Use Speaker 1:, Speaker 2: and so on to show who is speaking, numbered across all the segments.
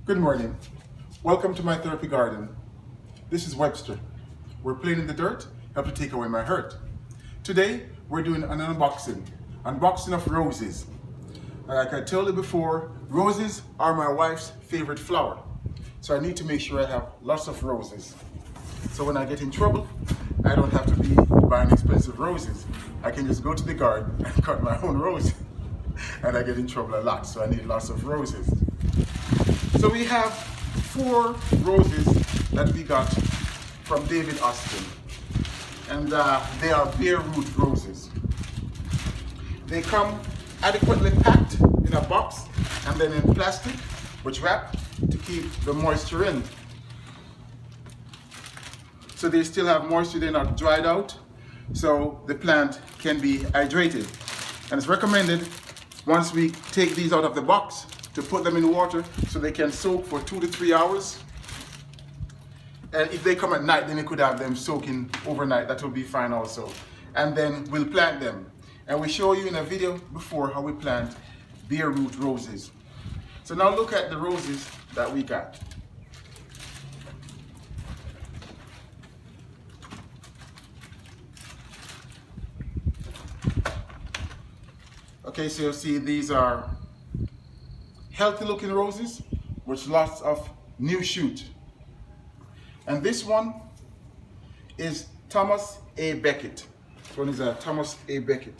Speaker 1: Good morning. Welcome to my therapy garden. This is Webster. We're playing in the dirt, help to take away my hurt. Today, we're doing an unboxing of roses. Like I told you before, roses are my wife's favorite flower. So I need to make sure I have lots of roses. So when I get in trouble, I don't have to be buying expensive roses. I can just go to the garden and cut my own roses. And I get in trouble a lot, so I need lots of roses. So we have 4 roses that we got from David Austin, and they are bare root roses. They come adequately packed in a box and then in plastic with wrap to keep the moisture in. So they still have moisture, they're not dried out, so the plant can be hydrated. And it's recommended once we take these out of the box to put them in water so they can soak for 2 to 3 hours. And if they come at night, then you could have them soaking overnight. That will be fine also. And then we'll plant them. And we show you in a video before how we plant bare root roses. So now look at the roses that we got. Okay, so you'll see these are healthy looking roses with lots of new shoot. And this one is Thomas A. Becket. This one is a Thomas A. Becket.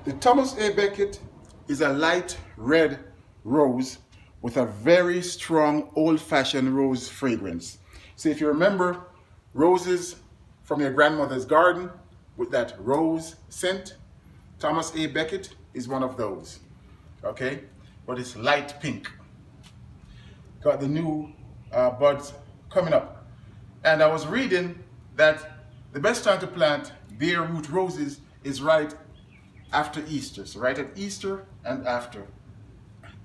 Speaker 1: The Thomas A. Becket is a light red rose with a very strong old-fashioned rose fragrance. So if you remember roses from your grandmother's garden with that rose scent, Thomas A. Becket is one of those. Okay, but it's light pink. Got the new buds coming up. And I was reading that the best time to plant bare root roses is right after Easter. So right at Easter and after.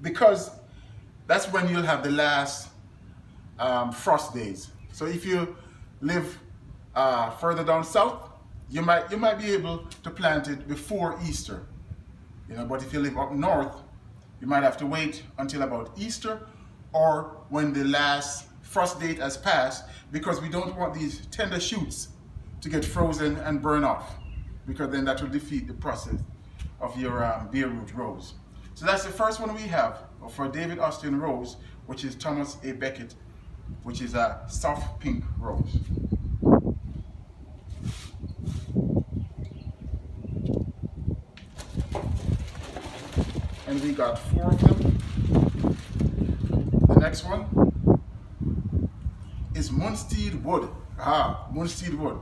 Speaker 1: Because that's when you'll have the last frost days. So if you live further down south, you might be able to plant it before Easter. But if you live up north, you might have to wait until about Easter or when the last frost date has passed, because we don't want these tender shoots to get frozen and burn off, because then that will defeat the process of your bare root rose. So that's the first one we have for David Austin rose, which is Thomas A. Becket, which is a soft pink rose. And we got 4 of them. The next one is Munsteed Wood. Munsteed Wood.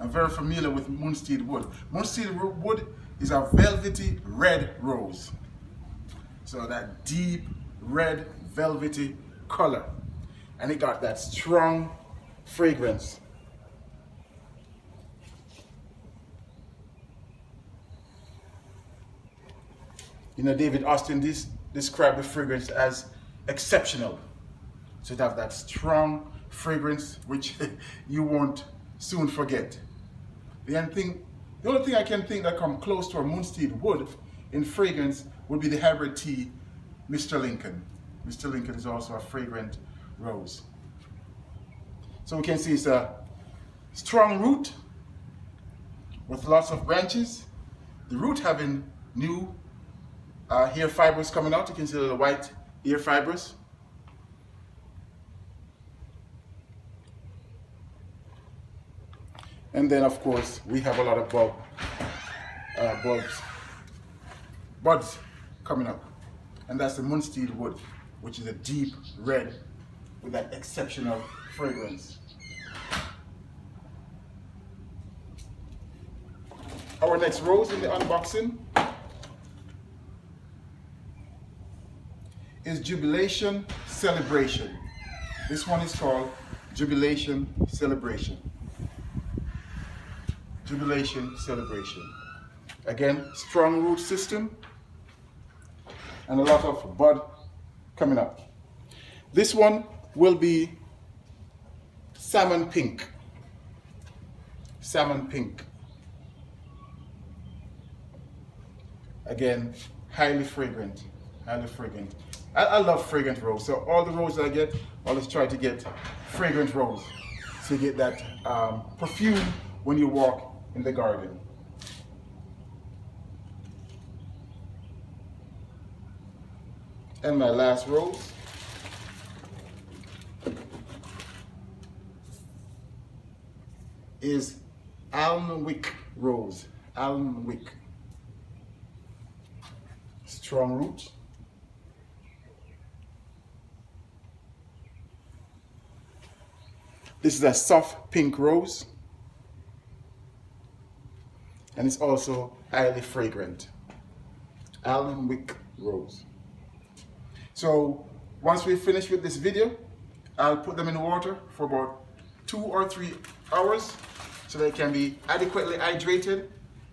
Speaker 1: I'm very familiar with Munsteed Wood. Munsteed Wood is a velvety red rose. So that deep red velvety color. And it got that strong fragrance. David Austin described the fragrance as exceptional. So it has that strong fragrance which you won't soon forget. The only thing I can think that come close to a Munsteed Wood in fragrance would be the hybrid tea, Mr. Lincoln. Mr. Lincoln is also a fragrant rose. So we can see it's a strong root with lots of branches. The root having new hair fibers coming out. You can see the little white hair fibers. And then of course we have a lot of buds coming up. And that's the Munsteed Wood, which is a deep red with that exceptional fragrance. Our next rose in the unboxing is Jubilation Celebration. This one is called Jubilation Celebration. Jubilation Celebration. Again, strong root system and a lot of bud coming up. This one will be salmon pink. Salmon pink. Again, highly fragrant, highly fragrant. I love fragrant rose, so all the roses I get, I always try to get fragrant rose, so you get that perfume when you walk in the garden. And my last rose is Alnwick Rose. Alnwick. Strong root. This is a soft pink rose, and it's also highly fragrant. Alnwick Rose. So once we finish with this video, I'll put them in water for about 2 or 3 hours so they can be adequately hydrated,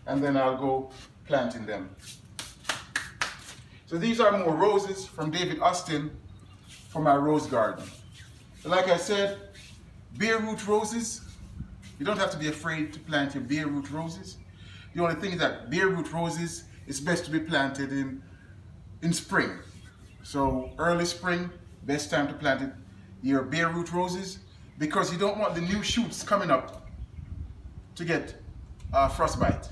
Speaker 1: and then I'll go planting them. So these are more roses from David Austin for my rose garden. Like I said, bare root roses, you don't have to be afraid to plant your bare root roses. The only thing is that bare root roses is best to be planted in spring. So early spring, best time to plant it, your bare root roses, because you don't want the new shoots coming up to get frostbite.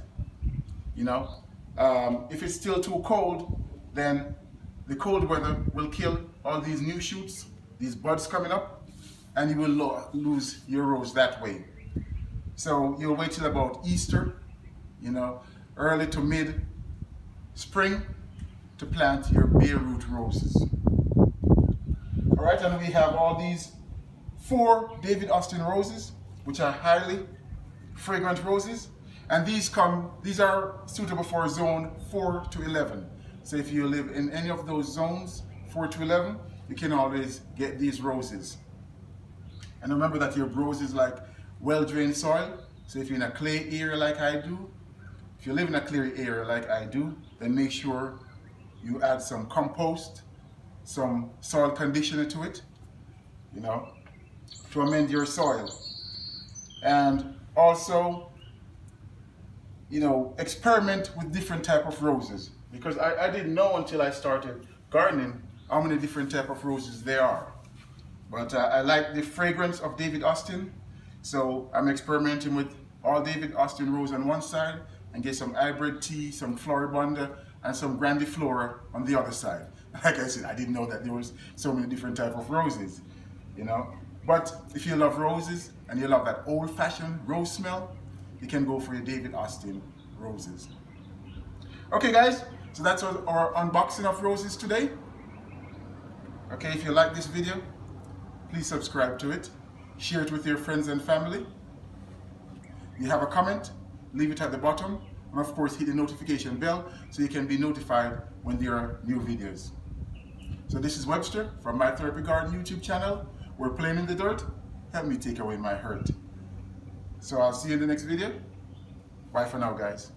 Speaker 1: You know, if it's still too cold, then the cold weather will kill all these new shoots, these buds coming up, and you will lose your rose that way. So you'll wait till about Easter, you know, early to mid spring to plant your bare root roses. All right, and we have all these 4 David Austin roses, which are highly fragrant roses, and these are suitable for zone 4 to 11. So if you live in any of those zones, 4 to 11, you can always get these roses. And remember that your roses like well-drained soil. So if you're in a clay area like I do, if you live in a clay area like I do, then make sure you add some compost, some soil conditioner to it, you know, to amend your soil. And also, you know, experiment with different type of roses, because I didn't know until I started gardening how many different type of roses there are. But I like the fragrance of David Austin, so I'm experimenting with all David Austin rose on one side and get some hybrid tea, some Floribunda, and some Grandiflora on the other side. Like I said, I didn't know that there was so many different type of roses, you know. But if you love roses and you love that old-fashioned rose smell, you can go for your David Austin roses. Okay guys, so that's our unboxing of roses today. Okay, if you like this video, please subscribe to it, share it with your friends and family. If you have a comment, leave it at the bottom, and of course hit the notification bell so you can be notified when there are new videos. So this is Webster from My Therapy Garden YouTube channel. We're playing in the dirt. Help me take away my hurt. So I'll see you in the next video. Bye for now, guys.